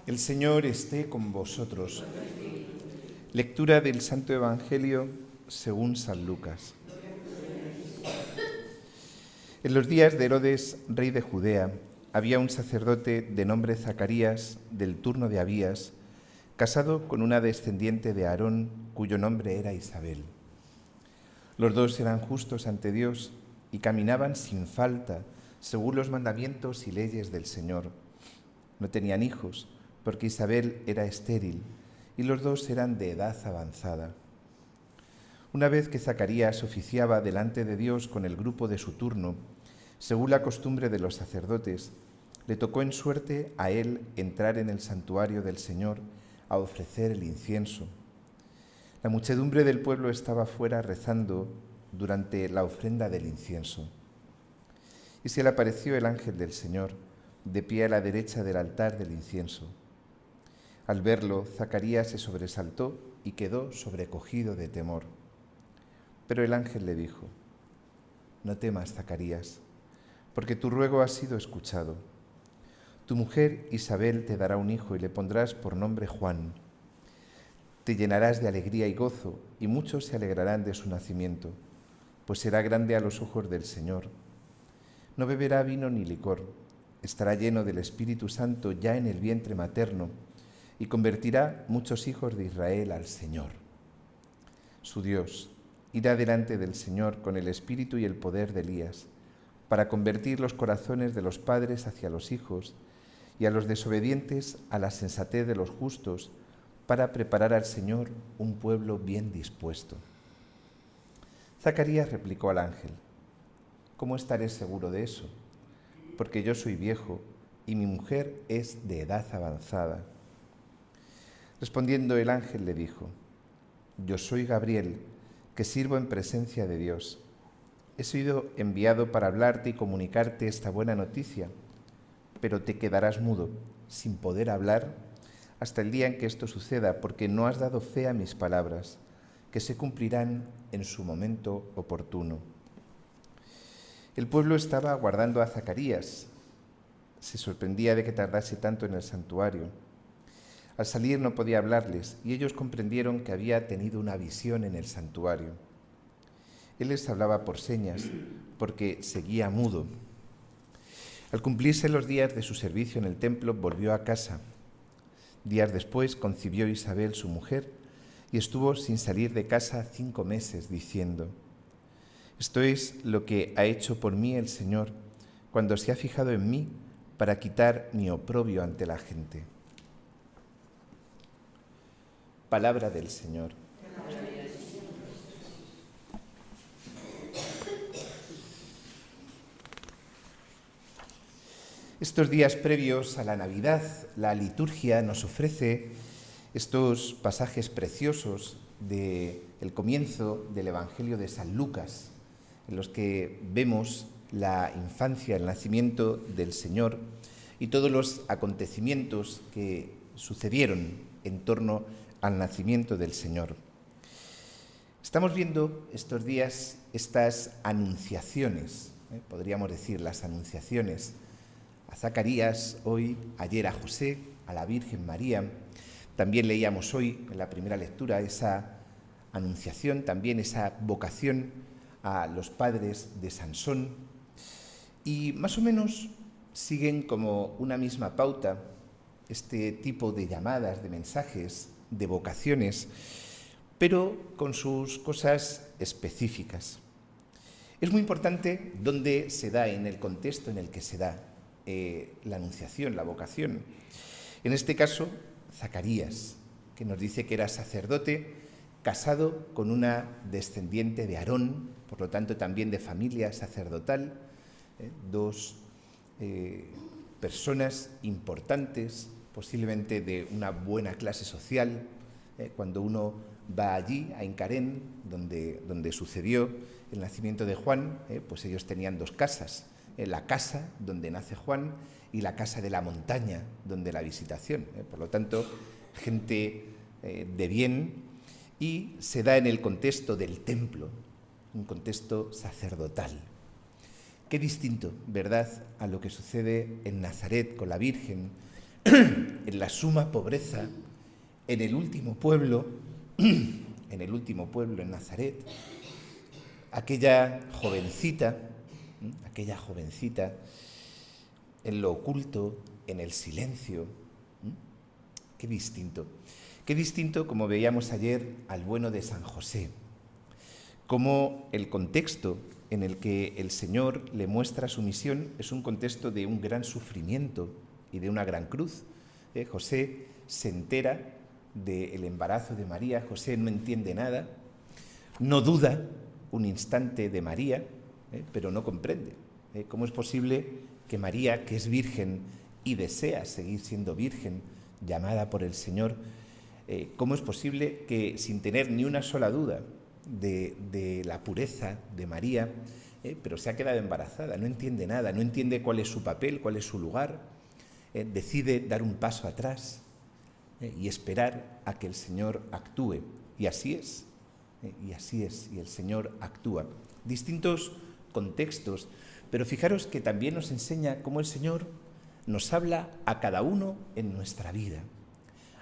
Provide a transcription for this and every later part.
El Señor esté con vosotros. Lectura del Santo Evangelio según San Lucas. En los días de Herodes, rey de Judea, había un sacerdote de nombre Zacarías, del turno de Abías, casado con una descendiente de Aarón, cuyo nombre era Isabel. Los dos eran justos ante Dios y caminaban sin falta, según los mandamientos y leyes del Señor. No tenían hijos, porque Isabel era estéril, y los dos eran de edad avanzada. Una vez que Zacarías oficiaba delante de Dios con el grupo de su turno, según la costumbre de los sacerdotes, le tocó en suerte a él entrar en el santuario del Señor a ofrecer el incienso. La muchedumbre del pueblo estaba fuera rezando durante la ofrenda del incienso. Y se le apareció el ángel del Señor, de pie a la derecha del altar del incienso. Al verlo, Zacarías se sobresaltó y quedó sobrecogido de temor. Pero el ángel le dijo: «No temas, Zacarías, porque tu ruego ha sido escuchado. Tu mujer Isabel te dará un hijo y le pondrás por nombre Juan. Te llenarás de alegría y gozo, y muchos se alegrarán de su nacimiento, pues será grande a los ojos del Señor. No beberá vino ni licor, estará lleno del Espíritu Santo ya en el vientre materno, y convertirá muchos hijos de Israel al Señor. Su Dios irá delante del Señor con el espíritu y el poder de Elías, para convertir los corazones de los padres hacia los hijos y a los desobedientes a la sensatez de los justos, para preparar al Señor un pueblo bien dispuesto». Zacarías replicó al ángel: «¿Cómo estaré seguro de eso? Porque yo soy viejo y mi mujer es de edad avanzada». Respondiendo el ángel le dijo: «Yo soy Gabriel, que sirvo en presencia de Dios. He sido enviado para hablarte y comunicarte esta buena noticia, pero te quedarás mudo, sin poder hablar, hasta el día en que esto suceda, porque no has dado fe a mis palabras, que se cumplirán en su momento oportuno». El pueblo estaba aguardando a Zacarías. Se sorprendía de que tardase tanto en el santuario. Al salir no podía hablarles, y ellos comprendieron que había tenido una visión en el santuario. Él les hablaba por señas, porque seguía mudo. Al cumplirse los días de su servicio en el templo, volvió a casa. Días después concibió Isabel, su mujer, y estuvo sin salir de casa 5 meses, diciendo: «Esto es lo que ha hecho por mí el Señor, cuando se ha fijado en mí para quitar mi oprobio ante la gente». Palabra del Señor. Estos días previos a la Navidad, la liturgia nos ofrece estos pasajes preciosos del comienzo del Evangelio de San Lucas, en los que vemos la infancia, el nacimiento del Señor y todos los acontecimientos que sucedieron en torno al nacimiento del Señor. Estamos viendo estos días estas anunciaciones, podríamos decir las anunciaciones a Zacarías hoy, ayer a José, a la Virgen María. También leíamos hoy en la primera lectura esa anunciación, también esa vocación a los padres de Sansón. Y más o menos siguen como una misma pauta este tipo de llamadas, de mensajes, de vocaciones, pero con sus cosas específicas. Es muy importante dónde se da, en el contexto en el que se da la anunciación, la vocación. En este caso, Zacarías, que nos dice que era sacerdote, casado con una descendiente de Aarón, por lo tanto también de familia sacerdotal, dos personas importantes, posiblemente de una buena clase social. Cuando uno va allí, a Encarén, donde sucedió el nacimiento de Juan, pues ellos tenían 2 casas, la casa donde nace Juan y la casa de la montaña, donde la visitación. Por lo tanto, gente de bien, y se da en el contexto del templo, un contexto sacerdotal. Qué distinto, ¿verdad?, a lo que sucede en Nazaret con la Virgen, en la suma pobreza, en el último pueblo, en Nazaret, aquella jovencita, en lo oculto, en el silencio. Qué distinto, como veíamos ayer, al bueno de San José, como el contexto en el que el Señor le muestra su misión es un contexto de un gran sufrimiento y de una gran cruz. José se entera del embarazo de María, José no entiende nada, no duda un instante de María, pero no comprende. ¿Cómo es posible que María, que es virgen y desea seguir siendo virgen, llamada por el Señor, cómo es posible que sin tener ni una sola duda de la pureza de María, pero se ha quedado embarazada, no entiende nada, no entiende cuál es su papel, cuál es su lugar, decide dar un paso atrás y esperar a que el Señor actúe. Y así es, y el Señor actúa. Distintos contextos, pero fijaros que también nos enseña cómo el Señor nos habla a cada uno en nuestra vida,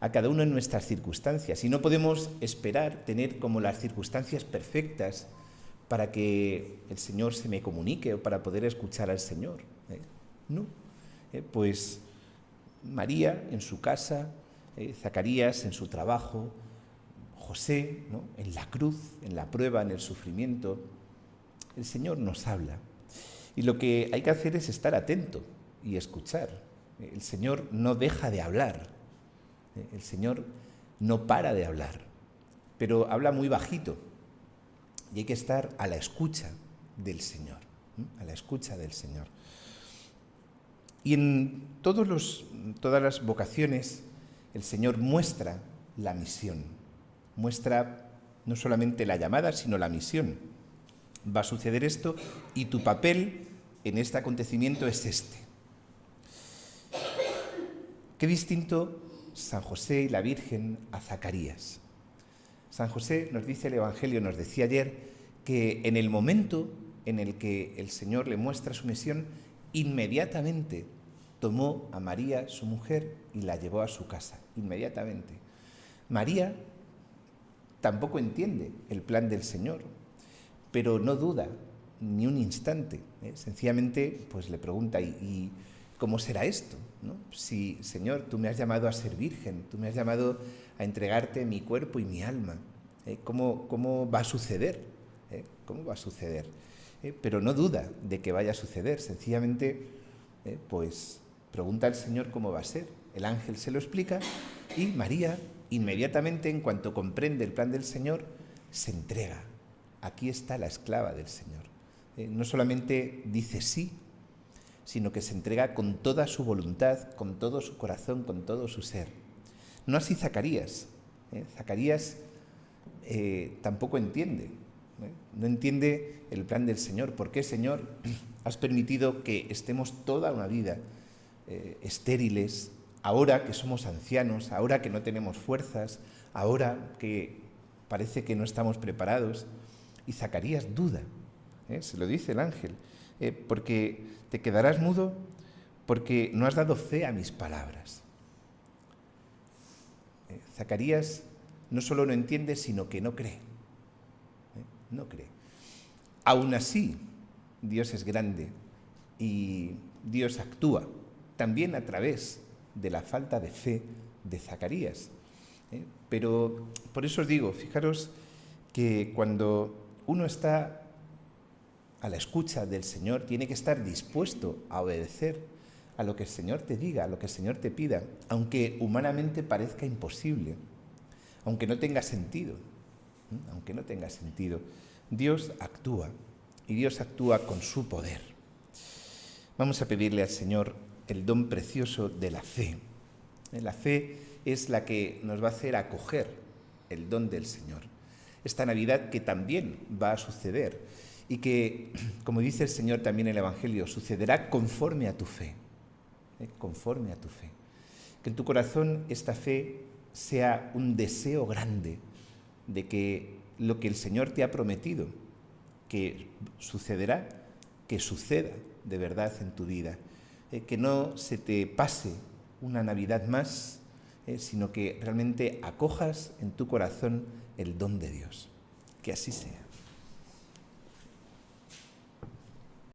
a cada uno en nuestras circunstancias. Y no podemos esperar tener como las circunstancias perfectas para que el Señor se me comunique o para poder escuchar al Señor. No. Pues María en su casa, Zacarías en su trabajo, José, ¿no?, en la cruz, en la prueba, en el sufrimiento, el Señor nos habla. Y lo que hay que hacer es estar atento y escuchar. El Señor no deja de hablar. El Señor no para de hablar, pero habla muy bajito y hay que estar a la escucha del Señor, a la escucha del Señor. Y en todas las vocaciones el Señor muestra la misión, muestra no solamente la llamada, sino la misión. Va a suceder esto y tu papel en este acontecimiento es este. Qué distinto San José y la Virgen a Zacarías. San José, nos dice el Evangelio, nos decía ayer, que en el momento en el que el Señor le muestra su misión, inmediatamente tomó a María, su mujer, y la llevó a su casa, inmediatamente. María tampoco entiende el plan del Señor, pero no duda ni un instante. Sencillamente pues le pregunta, ¿y cómo será esto? ¿No? Si, Señor, tú me has llamado a ser virgen, tú me has llamado a entregarte mi cuerpo y mi alma, ¿cómo va a suceder? ¿Cómo va a suceder? Pero no duda de que vaya a suceder, sencillamente pues pregunta al Señor cómo va a ser. El ángel se lo explica y María, inmediatamente, en cuanto comprende el plan del Señor, se entrega. Aquí está la esclava del Señor. No solamente dice sí, sino que se entrega con toda su voluntad, con todo su corazón, con todo su ser. No así Zacarías. Zacarías tampoco entiende. No entiende el plan del Señor. ¿Por qué, Señor, has permitido que estemos toda una vida estériles, ahora que somos ancianos, ahora que no tenemos fuerzas, ahora que parece que no estamos preparados? Y Zacarías duda, se lo dice el ángel, porque te quedarás mudo porque no has dado fe a mis palabras. Zacarías no solo no entiende, sino que no cree. No cree. Aún así, Dios es grande y Dios actúa también a través de la falta de fe de Zacarías. Pero por eso os digo, fijaros que cuando uno está a la escucha del Señor, tiene que estar dispuesto a obedecer a lo que el Señor te diga, a lo que el Señor te pida, aunque humanamente parezca imposible, aunque no tenga sentido. Dios actúa, y Dios actúa con su poder. Vamos a pedirle al Señor el don precioso de la fe. La fe es la que nos va a hacer acoger el don del Señor. Esta Navidad que también va a suceder y que, como dice el Señor también en el Evangelio, sucederá conforme a tu fe. Conforme a tu fe. Que en tu corazón esta fe sea un deseo grande de que lo que el Señor te ha prometido que sucederá, que suceda de verdad en tu vida. Que no se te pase una Navidad más, sino que realmente acojas en tu corazón el don de Dios. Que así sea.